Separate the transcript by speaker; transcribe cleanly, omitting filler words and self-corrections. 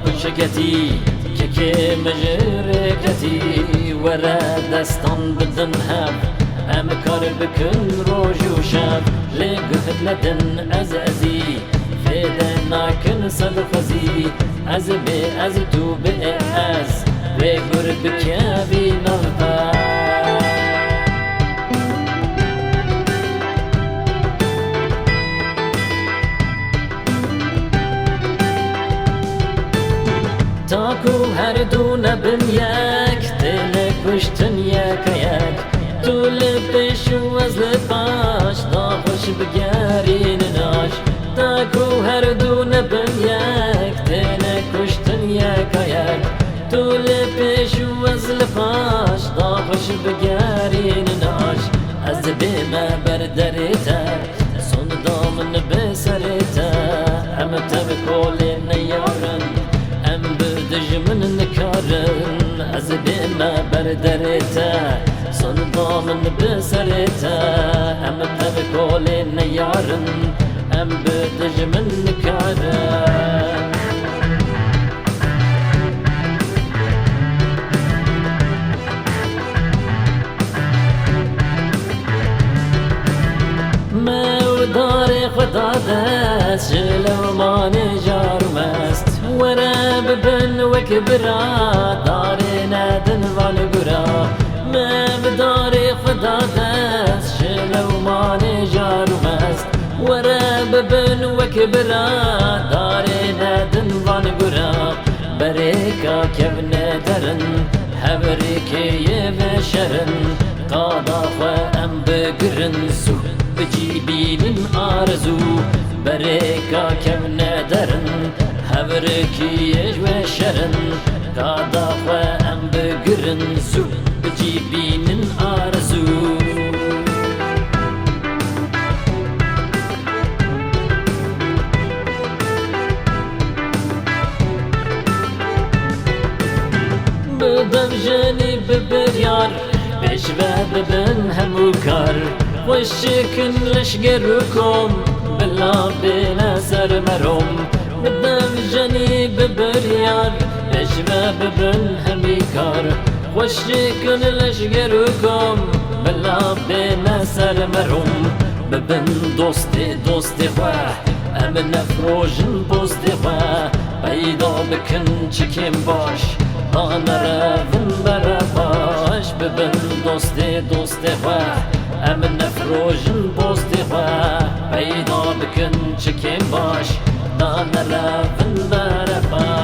Speaker 1: بچکتی که مجرکتی ورا دستان بدن هب ام کار بکن روز و شب لگه لدن ازی فیده ناکن صدقزی از به از تو به از بگر بکبی نغبا تاکو هر دو نبن یک دل کشتن یک یک تو لپش و از لپاش ناخوش بگرین ناش تاکو هر دو نبن یک دل کشتن یک یک تو لپش و از لپاش ناخوش بگرین ناش از بیمه بردریتا سون دامن بسریتا هم تبکول نیارن ام بدجمن نکارن از بیمه بردریتا سون دامن بسریتا ام تبکول نیارن ام بدجمن نکارن دار خدا دست جلو مان جار مست ورا ببن وكبرا دار نادن والقرا ما بدار خدا دست جلو مان جار مست ورا ببن وكبرا دار نادن والقرا بريكا كبن درن حبريكي يبشرن قاضا ام بقرن سو بجيبين آرزو بريكا كم ندرن هبركي يجوى شرن قادا ام بقرن سو بجيبين آرزو بدم جاني ببريار بشبه ببن هموكار وشكن لشقركم بلا بلا سر مرم بدم جاني ببريار بشبه ببن هميكار وشكن لشقركم بلا بلا سر مرم ببن دوستي خواه امن افروجن بوستي خواه پیدا بکن چکم باش آن روون براباش ببن دوست خواه امن افروجن بوست خواه پیدا بکن چکم باش آن روون براباش